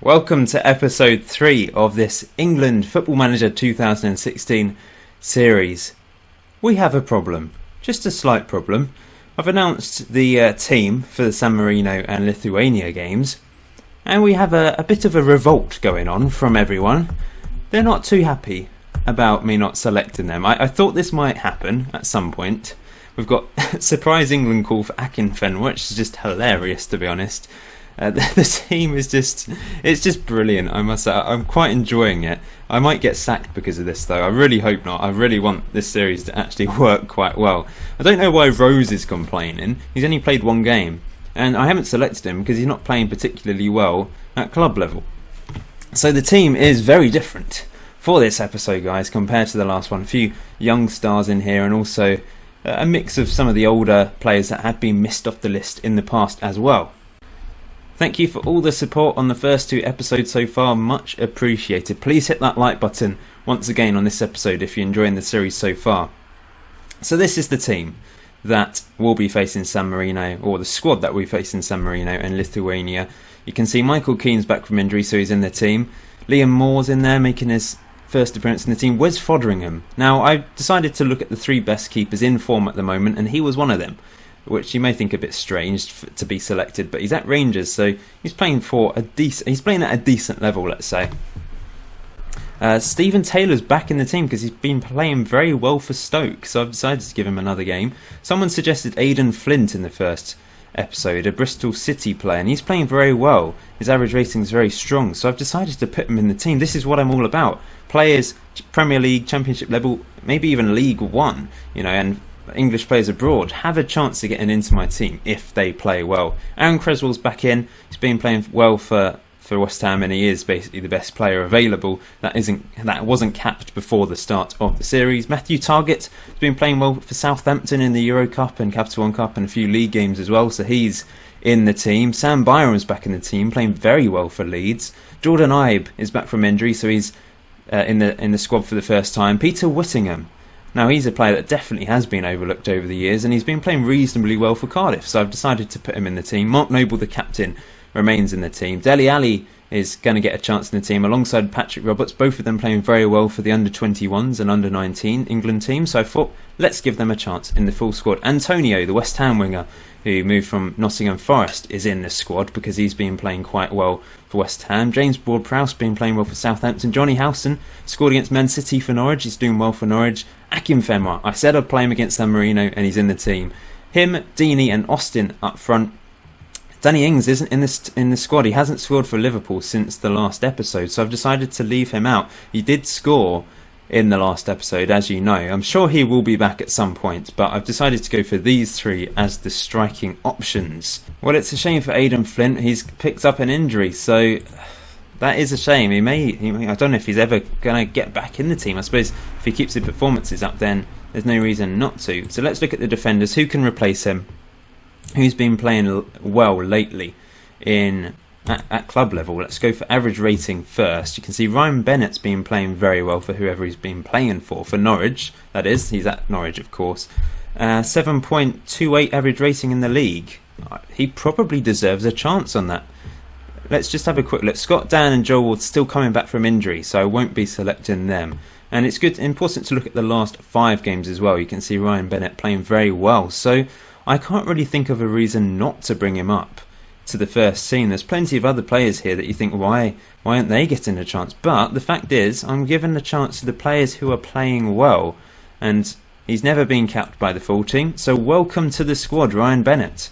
Welcome to episode 3 of this England Football Manager 2016 series. We have a problem, just a slight problem. I've announced the team for the San Marino and Lithuania games, and we have a bit of a revolt going on from everyone. They're not too happy about me not selecting them. I thought this might happen at some point. We've got surprise England call for Akinfenwa, which is just hilarious, to be honest. The team is just brilliant, I must say. I'm quite enjoying it. I might get sacked because of this, though. I really hope not. I really want this series to actually work quite well. I don't know why Rose is complaining. He's only played one game, and I haven't selected him because he's not playing particularly well at club level. So the team is very different for this episode, guys, compared to the last one. A few young stars in here, and also a mix of some of the older players that had been missed off the list in the past as well. Thank you for all the support on the first 2 episodes so far, much appreciated. Please hit that like button once again on this episode if you're enjoying the series so far. So this is the team that will be facing San Marino, or the squad that we face in San Marino and Lithuania. You can see Michael Keane's back from injury, so he's in the team. Liam Moore's in there making his first appearance in the team. Wes Foderingham. Now I decided to look at the 3 best keepers in form at the moment, and he was one of them, which you may think a bit strange to be selected, but he's at Rangers, so he's playing he's playing at a decent level, let's say. Stephen Taylor's back in the team because he's been playing very well for Stoke, so I've decided to give him another game. Someone suggested Aidan Flint in the first episode, a Bristol City player, and he's playing very well. His average rating is very strong, so I've decided to put him in the team. This is what I'm all about. Players, Premier League, Championship level, maybe even League One, and English players abroad have a chance to get into my team if they play well. Aaron Creswell's back in. He's been playing well for West Ham, and he is basically the best player available. That wasn't capped before the start of the series. Matthew Targett has been playing well for Southampton in the Euro Cup and Capital One Cup and a few league games as well, so he's in the team. Sam Byram's back in the team, playing very well for Leeds. Jordan Ibe is back from injury, so he's in the squad for the first time. Peter Whittingham. Now, he's a player that definitely has been overlooked over the years, and he's been playing reasonably well for Cardiff, so I've decided to put him in the team. Mark Noble, the captain, remains in the team. Dele Alli is going to get a chance in the team alongside Patrick Roberts, both of them playing very well for the under-21s and under-19 England team, so I thought, let's give them a chance in the full squad. Antonio, the West Ham winger, who moved from Nottingham Forest, is in this squad because he's been playing quite well for West Ham. James Ward-Prowse been playing well for Southampton. Johnny Howson scored against Man City for Norwich. He's doing well for Norwich. Akinfenwa, I said I'd play him against San Marino, and he's in the team. Him, Deeney and Austin up front. Danny Ings isn't in the squad. He hasn't scored for Liverpool since the last episode, so I've decided to leave him out. He did score in the last episode, as you know. I'm sure he will be back at some point, but I've decided to go for these 3 as the striking options. Well, it's a shame for Aidan Flint. He's picked up an injury, so that is a shame. He may I don't know if he's ever going to get back in the team. I suppose if he keeps his performances up, then there's no reason not to. So let's look at the defenders. Who can replace him? Who's been playing well lately at club level? Let's go for average rating first. You can see Ryan Bennett's been playing very well for whoever he's been playing for Norwich, that is. He's at Norwich, of course. 7.28 average rating in the league. He probably deserves a chance on that. Let's just have a quick look. Scott Dan and Joel Ward still coming back from injury, so I won't be selecting them. And it's important to look at the last 5 games as well. You can see Ryan Bennett playing very well, so I can't really think of a reason not to bring him up to the first team. There's plenty of other players here that you think, why aren't they getting a chance? But the fact is, I'm giving the chance to the players who are playing well, and he's never been capped by the full team, so welcome to the squad, Ryan Bennett.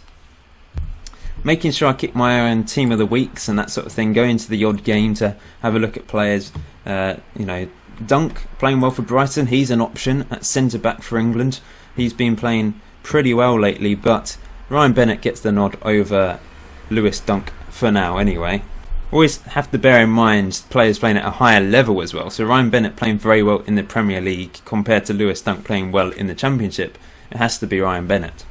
Making sure I keep my eye on team of the weeks and that sort of thing, going to the odd game to have a look at players. Dunk playing well for Brighton, he's an option at centre back for England. He's been playing pretty well lately, but Ryan Bennett gets the nod over Lewis Dunk for now anyway. Always have to bear in mind players playing at a higher level as well, so Ryan Bennett playing very well in the Premier League compared to Lewis Dunk playing well in the Championship. It has to be Ryan Bennett.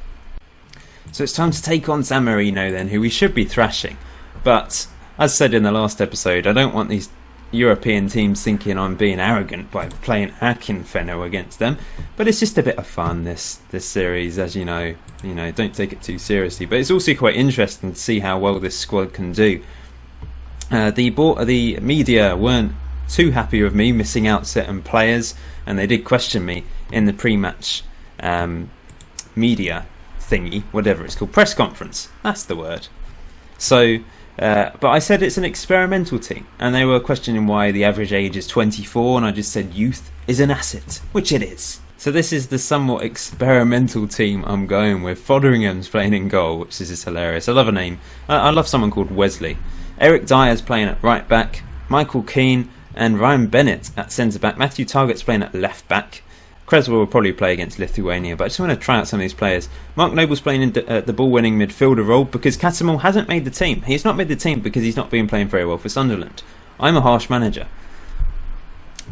So it's time to take on San Marino then, who we should be thrashing, but as said in the last episode, I don't want these European teams thinking I'm being arrogant by playing Akinfenwa against them, but it's just a bit of fun, this series, as you know, don't take it too seriously, but it's also quite interesting to see how well this squad can do. The media weren't too happy with me missing out certain players, and they did question me in the pre-match media thingy, whatever it's called, press conference. That's the word. So, but I said it's an experimental team, and they were questioning why the average age is 24, and I just said youth is an asset, which it is. So this is the somewhat experimental team I'm going with. Fotheringham's playing in goal, which is just hilarious. I love a name. I love someone called Wesley. Eric Dyer's playing at right back. Michael Keane and Ryan Bennett at centre back. Matthew Targett's playing at left back. Creswell will probably play against Lithuania, but I just want to try out some of these players. Mark Noble's playing in the ball-winning midfielder role because Catamol hasn't made the team. He's not made the team because he's not been playing very well for Sunderland. I'm a harsh manager.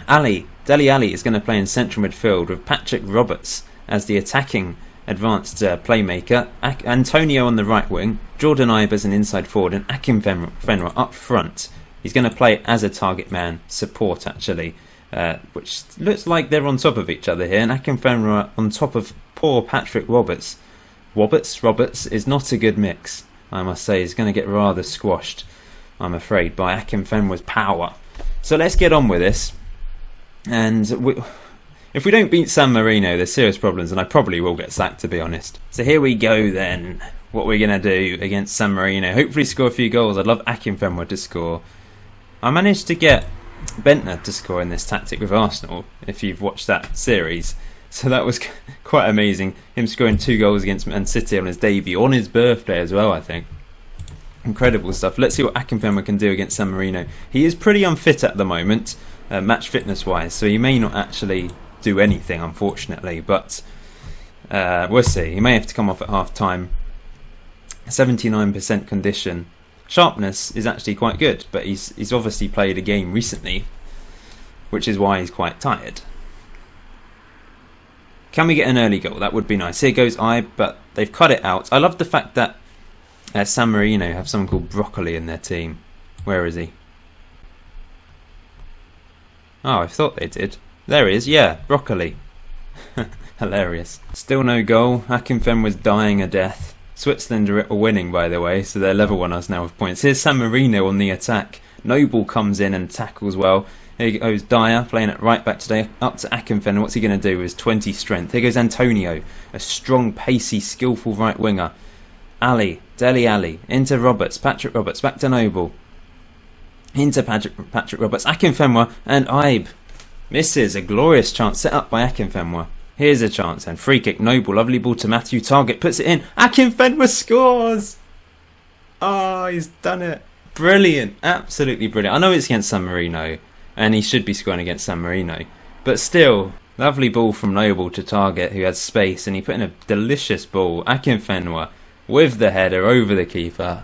Dele Alli is going to play in central midfield with Patrick Roberts as the attacking advanced playmaker. Antonio on the right wing, Jordan Ibe as an inside forward, and Akinfenwa up front. He's going to play as a target man support actually. Which looks like they're on top of each other here, and Akinfenwa on top of poor Patrick Roberts. Roberts is not a good mix, I must say. He's going to get rather squashed, I'm afraid, by Akinfenwa's power. So let's get on with this. And if we don't beat San Marino, there's serious problems, and I probably will get sacked, to be honest. So here we go then. What we're going to do against San Marino. Hopefully score a few goals. I'd love Akinfenwa to score. I managed to get Bentner to score in this tactic with Arsenal, if you've watched that series. So that was quite amazing. Him scoring 2 goals against Man City on his debut, on his birthday as well, I think. Incredible stuff. Let's see what Akinfenwa can do against San Marino. He is pretty unfit at the moment, match fitness wise, so he may not actually do anything, unfortunately, but we'll see. He may have to come off at half time. 79% condition. Sharpness is actually quite good, but he's obviously played a game recently, which is why he's quite tired. Can we get an early goal? That would be nice. Here goes Ibe, but they've cut it out. I love the fact that San Marino have someone called Broccoli in their team. Where is he? Oh, I thought they did. There he is, yeah, Broccoli. Hilarious. Still no goal. Akinfenwa was dying a death. Switzerland are winning, by the way, so they're level on us now with points. Here's San Marino on the attack. Noble comes in and tackles well. Here goes Dyer playing at right back today. Up to Akinfenwa. What's he going to do with his 20 strength? Here goes Antonio, a strong, pacey, skillful right winger. Dele Alli, into Roberts, Patrick Roberts, back to Noble. Into Patrick Roberts, Akinfenwa, and Ibe. Misses a glorious chance set up by Akinfenwa. Here's a chance and free kick. Noble, lovely ball to Matthew Targett, puts it in. Akinfenwa scores! Oh, he's done it. Brilliant, absolutely brilliant. I know it's against San Marino, and he should be scoring against San Marino, but still, lovely ball from Noble to Targett, who had space, and he put in a delicious ball. Akinfenwa with the header over the keeper.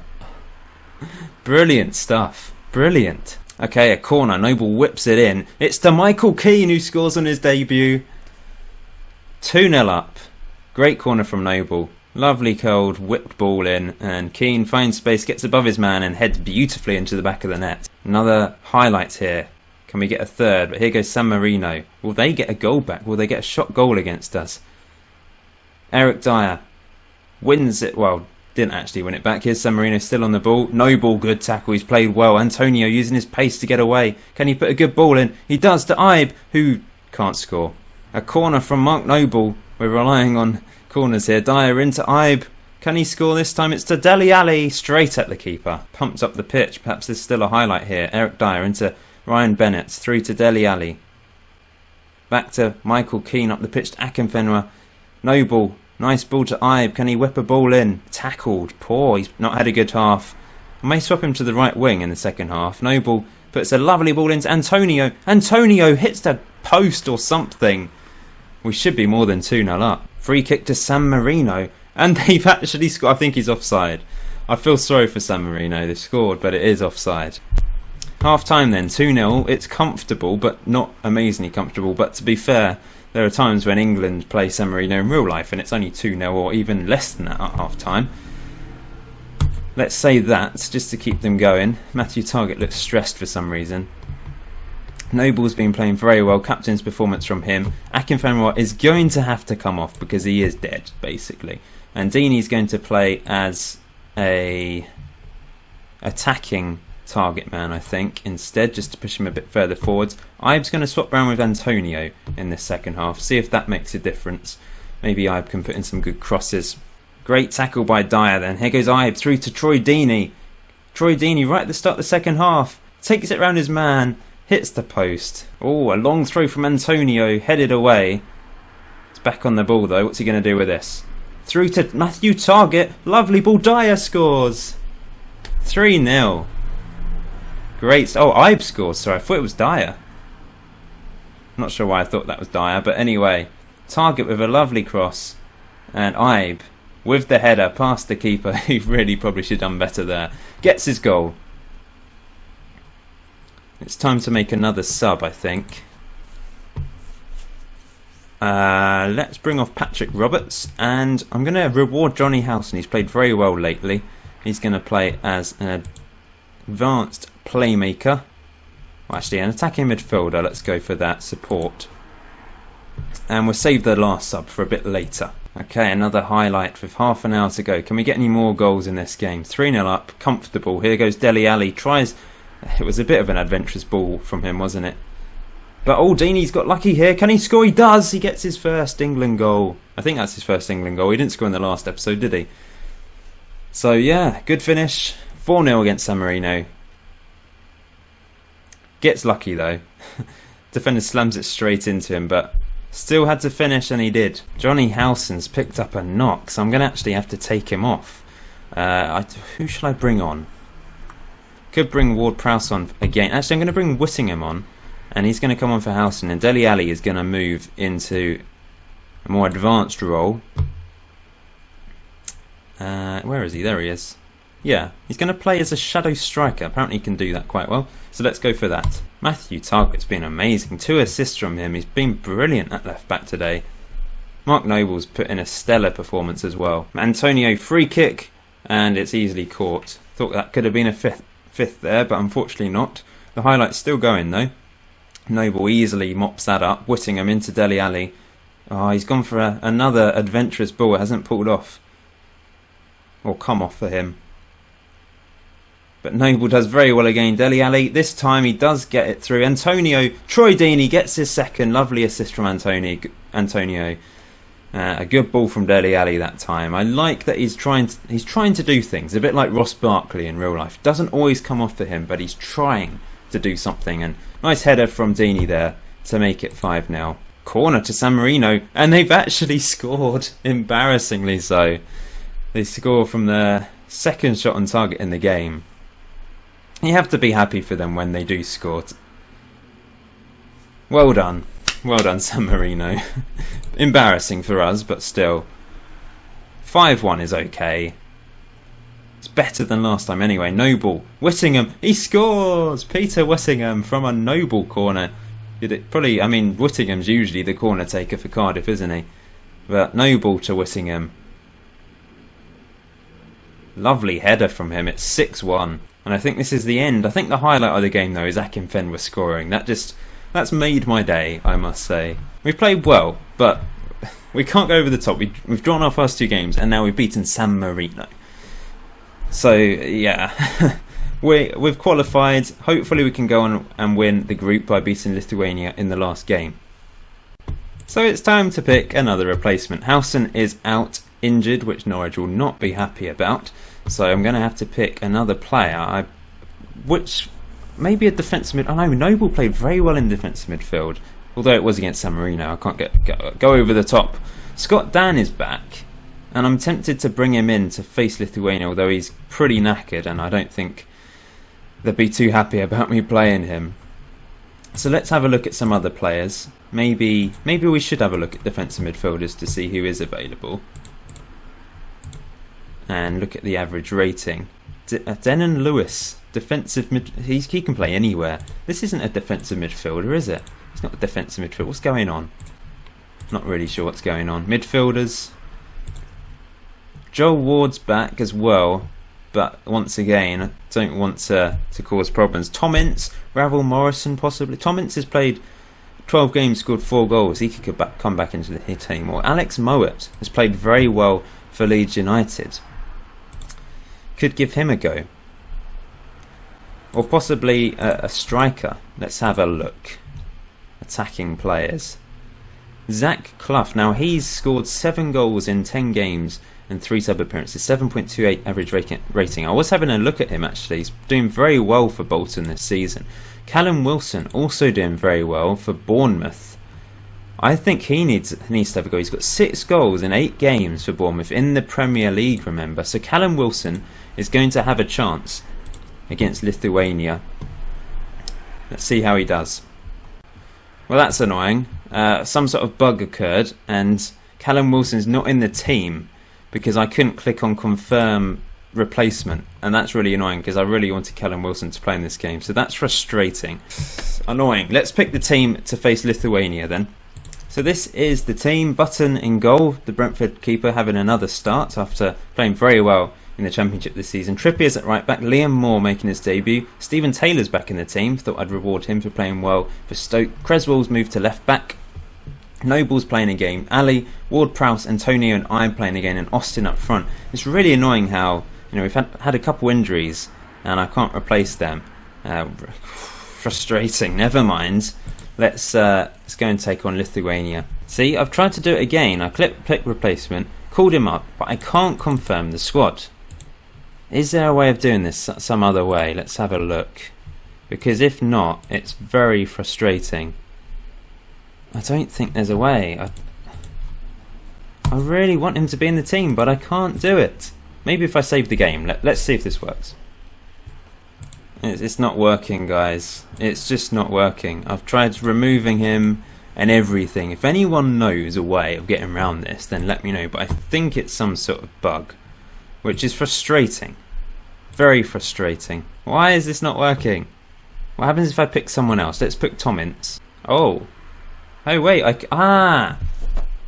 Brilliant stuff. Brilliant. Okay, a corner. Noble whips it in. It's to Michael Keane, who scores on his debut. 2-0 up. Great corner from Noble. Lovely curled, whipped ball in, and Keane finds space, gets above his man and heads beautifully into the back of the net. Another highlight here. Can we get a third? But here goes San Marino. Will they get a goal back? Will they get a shot goal against us? Eric Dyer wins it. Well, didn't actually win it back. Here's San Marino still on the ball. Noble, good tackle. He's played well. Antonio using his pace to get away. Can he put a good ball in? He does to Ibe, who can't score. A corner from Mark Noble. We're relying on corners here. Dyer into Ibe. Can he score this time? It's to Dele Alli, straight at the keeper. Pumped up the pitch. Perhaps there's still a highlight here. Eric Dyer into Ryan Bennett. Through to Dele Alli. Back to Michael Keane up the pitch to Akinfenwa. Noble. Nice ball to Ibe. Can he whip a ball in? Tackled. Poor. He's not had a good half. I may swap him to the right wing in the second half. Noble puts a lovely ball into Antonio. Antonio hits the post or something. We should be more than 2-0 up. Free kick to San Marino. And they've actually scored. I think he's offside. I feel sorry for San Marino. They've scored, but it is offside. Half time then. 2-0. It's comfortable, but not amazingly comfortable. But to be fair, there are times when England play San Marino in real life and it's only 2-0 or even less than that at half time. Let's say that, just to keep them going. Matthew Targett looks stressed for some reason. Noble's been playing very well. Captain's performance from him. Akinfenwa is going to have to come off because he is dead, basically. And Deeney's going to play as a attacking target man, I think, instead, just to push him a bit further forwards. Ibe's going to swap around with Antonio in this second half, see if that makes a difference. Maybe Ibe can put in some good crosses. Great tackle by Dyer then. Here goes Ibe through to Troy Deeney. Troy Deeney right at the start of the second half. Takes it round his man. Hits the post. Oh, a long throw from Antonio. Headed away. It's back on the ball though. What's he going to do with this? Through to Matthew Targett. Lovely ball. Dyer scores. 3-0. Great. Oh, Ibe scores. Sorry, I thought it was Dyer. Not sure why I thought that was Dyer. But anyway, Targett with a lovely cross. And Ibe with the header past the keeper. He really probably should have done better there. Gets his goal. It's time to make another sub, I think. Let's bring off Patrick Roberts. And I'm going to reward Johnny Howson. He's played very well lately. He's going to play as an advanced playmaker. Well, actually, an attacking midfielder. Let's go for that. Support. And we'll save the last sub for a bit later. Okay, another highlight with half an hour to go. Can we get any more goals in this game? 3-0 up, comfortable. Here goes Dele Alli. Tries. It was a bit of an adventurous ball from him, wasn't it? But Deeney's got lucky here. Can he score? He does. He gets his first England goal. I think that's his first England goal. He didn't score in the last episode, did he? So yeah, good finish. 4-0 against San Marino. Gets lucky though. Defender slams it straight into him, but still had to finish, and he did. Johnny Howson's picked up a knock, so I'm going to actually have to take him off. Who shall I bring on? Could bring Ward-Prowse on again. Actually, I'm going to bring Whittingham on, and he's going to come on for Howson, and Dele Alli is going to move into a more advanced role. Where is he? There he is. Yeah, he's going to play as a shadow striker. Apparently he can do that quite well. So let's go for that. Matthew Targett's been amazing. 2 assists from him. He's been brilliant at left back today. Mark Noble's put in a stellar performance as well. Antonio free kick, and it's easily caught. Thought that could have been a fifth there, but unfortunately not. The highlight's still going though. Noble easily mops that up. Whittingham into Dele Alli. Oh, he's gone for another adventurous ball. It hasn't pulled off. Or come off for him. But Noble does very well again. Dele Alli, this time he does get it through. Antonio, Troy Deeney gets his second. Lovely assist from Antonio. A good ball from Dele Alli that time. I like that he's trying to do things. A bit like Ross Barkley in real life. Doesn't always come off for him, but he's trying to do something. And nice header from Deeney there to make it 5-0. Corner to San Marino, and they've actually scored. Embarrassingly so. They score from the second shot on target in the game. You have to be happy for them when they do score. Well done. Well done, San Marino. Embarrassing for us, but still. 5-1 is okay. It's better than last time anyway. Noble. Whittingham. He scores! Peter Whittingham from a Noble corner. Whittingham's usually the corner taker for Cardiff, isn't he? But Noble to Whittingham. Lovely header from him. It's 6-1. And I think this is the end. I think the highlight of the game, though, is Akinfenwa scoring. That's made my day, I must say. We've played well, but we can't go over the top. We've drawn our first 2 games, and now we've beaten San Marino. So, yeah. We've qualified. Hopefully we can go on and win the group by beating Lithuania in the last game. So it's time to pick another replacement. Howson is out injured, which Norwich will not be happy about. So I'm going to have to pick another player, which maybe a defensive mid. I know Noble played very well in defensive midfield, although it was against San Marino. I can't go over the top. Scott Dan is back, and I'm tempted to bring him in to face Lithuania, although he's pretty knackered, and I don't think they'd be too happy about me playing him. So let's have a look at some other players. Maybe we should have a look at defensive midfielders to see who is available. And look at the average rating. Denon Lewis, defensive mid. He can play anywhere. This isn't a defensive midfielder, is it? It's not a defensive midfielder. What's going on? Not really sure what's going on. Midfielders. Joel Ward's back as well, but once again, I don't want to cause problems. Tom Ince, Ravel Morrison possibly. Tom Ince has played 12 games, scored 4 goals. He could come back into the team. Or Alex Mowat has played very well for Leeds United. Could give him a go. Or possibly a striker. Let's have a look. Attacking players. Zach Clough. Now he's scored 7 goals in 10 games and 3 sub appearances. 7.28 average rating. I was having a look at him actually. He's doing very well for Bolton this season. Callum Wilson also doing very well for Bournemouth. I think he needs to have a go. He's got 6 goals in 8 games for Bournemouth in the Premier League, remember. So Callum Wilson is going to have a chance against Lithuania. Let's see how he does. Well, that's annoying. Some sort of bug occurred and Callum Wilson's not in the team because I couldn't click on confirm replacement, and that's really annoying because I really wanted Callum Wilson to play in this game, so that's frustrating. Annoying. Let's pick the team to face Lithuania then. So this is the team. Button in goal, the Brentford keeper having another start after playing very well in the Championship this season. Trippier's at right back, Liam Moore making his debut, Stephen Taylor's back in the team, thought I'd reward him for playing well for Stoke. Creswell's moved to left back, Noble's playing a game, Ali, Ward-Prowse, Antonio and I playing again, and Austin up front. It's really annoying how, you know, we've had a couple injuries and I can't replace them. Frustrating. Never mind. Let's go and take on Lithuania. See, I've tried to do it again. I click replacement, called him up, but I can't confirm the squad. Is there a way of doing this some other way? Let's have a look. Because if not, it's very frustrating. I don't think there's a way. I really want him to be in the team, but I can't do it. Maybe if I save the game. Let's see if this works. It's not working, guys. It's just not working. I've tried removing him and everything. If anyone knows a way of getting around this, then let me know. But I think it's some sort of bug, which is frustrating. Very frustrating. Why is this not working? What happens if I pick someone else? Let's pick Tom Ince. Oh. Oh, wait.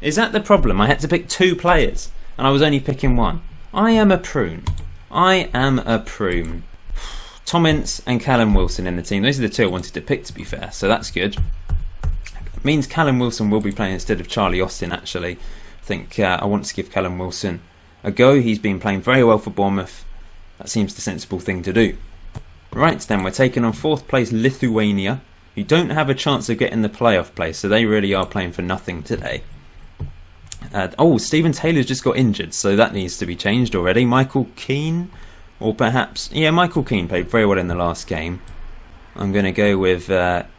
Is that the problem? I had to pick 2 players, and I was only picking 1. I am a prune. I am a prune. Tom Ince and Callum Wilson in the team. Those are the 2 I wanted to pick, to be fair, so that's good. It means Callum Wilson will be playing instead of Charlie Austin, actually. I think I want to give Callum Wilson a go. He's been playing very well for Bournemouth. That seems the sensible thing to do. Right then, we're taking on 4th place Lithuania, who don't have a chance of getting the playoff place, so they really are playing for nothing today. Stephen Taylor's just got injured, so that needs to be changed already. Michael Keane, or perhaps... Yeah, Michael Keane played very well in the last game. I'm going to go with Eric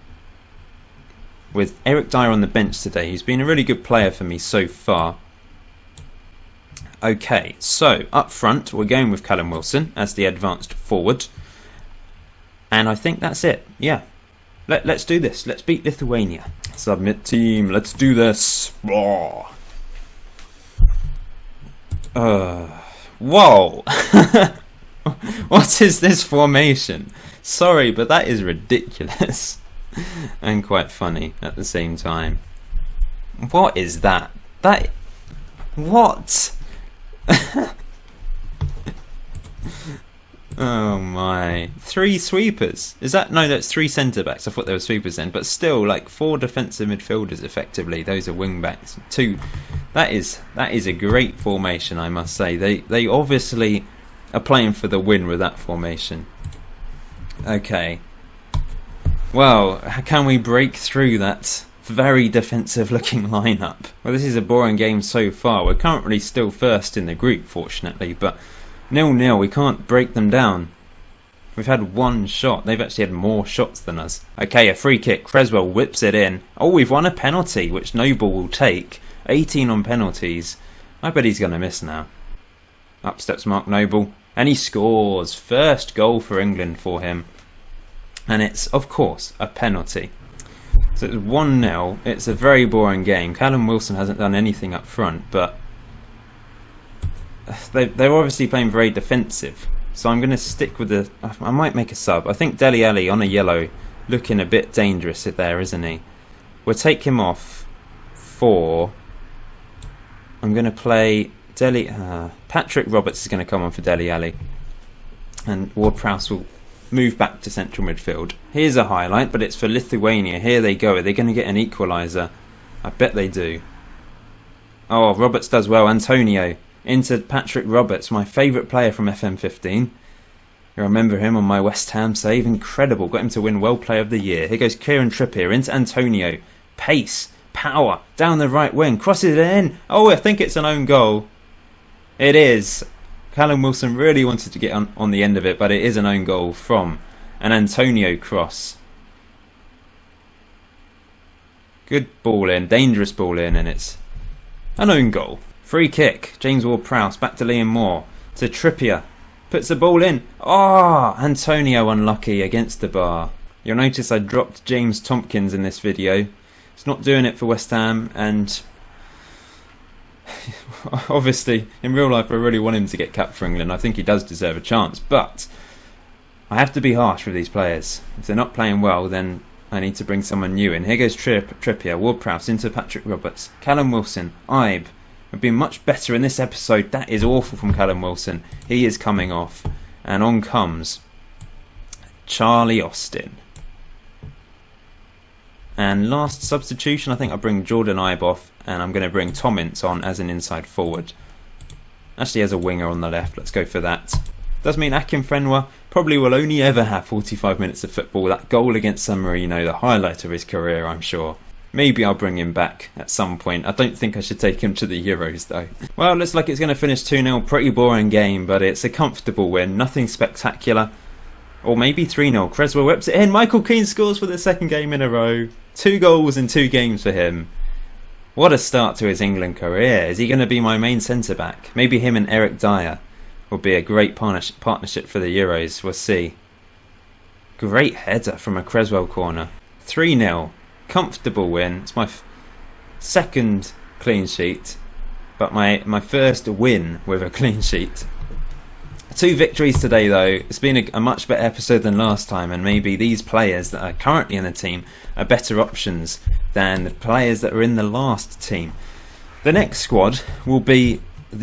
Dyer on the bench today. He's been a really good player for me so far. Okay, so up front, we're going with Callum Wilson as the advanced forward. And I think that's it. Yeah. Let's do this. Let's beat Lithuania. Submit team. Let's do this. Whoa. What is this formation? Sorry, but that is ridiculous. And quite funny at the same time. What is that? What? Oh my. 3 sweepers. Is that... No, that's 3 centre-backs. I thought there were sweepers then. But still, like 4 defensive midfielders effectively. Those are wing-backs. 2. That is a great formation, I must say. They obviously are playing for the win with that formation. Okay. Well, can we break through that very defensive-looking lineup? Well, this is a boring game so far. We're currently still first in the group, fortunately, but 0-0, we can't break them down. We've had 1 shot. They've actually had more shots than us. Okay, a free kick. Creswell whips it in. Oh, we've won a penalty, which Noble will take. 18 on penalties. I bet he's going to miss now. Up steps Mark Noble. And he scores. First goal for England for him. And it's, of course, a penalty. So it's 1-0. It's a very boring game. Callum Wilson hasn't done anything up front, but they're obviously playing very defensive. So I'm going to stick with the... I might make a sub. I think Dele Alli on a yellow, looking a bit dangerous there, isn't he? We'll take him off for... I'm going to play Patrick Roberts is going to come on for Dele Alli. And Ward-Prowse will move back to central midfield. Here's a highlight, but it's for Lithuania. Here they go. Are they going to get an equaliser? I bet they do. Oh, Roberts does well. Antonio into Patrick Roberts, my favourite player from FM15. You remember him on my West Ham save. Incredible. Got him to win World Player of the Year. Here goes Kieran Trippier into Antonio. Pace. Power. Down the right wing. Crosses it in. Oh, I think it's an own goal. It is. Callum Wilson really wanted to get on the end of it, but it is an own goal from an Antonio cross. Good ball in. Dangerous ball in, and it's an own goal. Free kick. James Ward-Prowse back to Liam Moore. To Trippier. Puts the ball in. Ah, oh, Antonio unlucky against the bar. You'll notice I dropped James Tompkins in this video. He's not doing it for West Ham, and obviously in real life I really want him to get capped for England. I think he does deserve a chance, but I have to be harsh with these players. If they're not playing well, then I need to bring someone new in. Here goes Trippier, Ward-Prowse into Patrick Roberts, Callum Wilson, Ibe. Have been much better in this episode. That is awful from Callum Wilson. He is coming off. And on comes Charlie Austin. And last substitution, I think I'll bring Jordan Ibe off, and I'm going to bring Tom Ince on as an inside forward. Actually as a winger on the left. Let's go for that. Does mean Akinfenwa probably will only ever have 45 minutes of football. That goal against San Marino, the highlight of his career, I'm sure. Maybe I'll bring him back at some point. I don't think I should take him to the Euros though. Well, it looks like it's going to finish 2-0. Pretty boring game, but it's a comfortable win. Nothing spectacular. Or maybe 3-0. Creswell whips it in. Michael Keane scores for the second game in a row. 2 goals in 2 games for him. What a start to his England career. Is he going to be my main centre-back? Maybe him and Eric Dyer will be a great partnership for the Euros. We'll see. Great header from a Creswell corner. 3-0. Comfortable win. It's my second clean sheet, but my first win with a clean sheet. 2 victories today though. It's been a much better episode than last time, and maybe these players that are currently in the team are better options than the players that were in the last team. The next squad will be for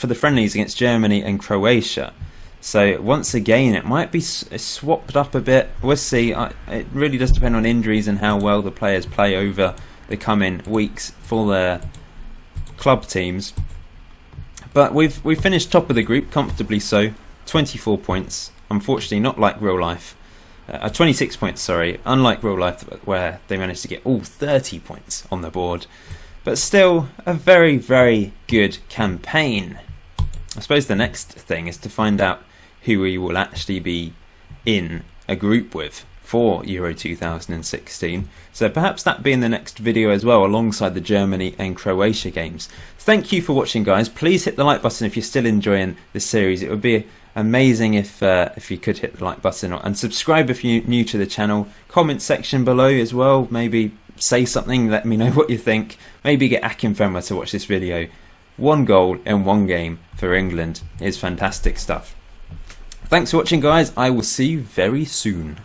the friendlies against Germany and Croatia. So once again, it might be swapped up a bit. We'll see. It really does depend on injuries and how well the players play over the coming weeks for their club teams. But we've finished top of the group comfortably. So 24 points. Unfortunately, not like real life. 26 points. Sorry, unlike real life where they managed to get all 30 points on the board. But still, a very, very good campaign. I suppose the next thing is to find out who we will actually be in a group with for Euro 2016. So perhaps that be in the next video as well, alongside the Germany and Croatia games. Thank you for watching, guys. Please hit the like button if you're still enjoying this series. It would be amazing if you could hit the like button, and subscribe if you're new to the channel. Comment section below as well. Maybe say something, let me know what you think. Maybe get Akinfenwa to watch this video. 1 goal in 1 game for England is fantastic stuff. Thanks for watching, guys. I will see you very soon.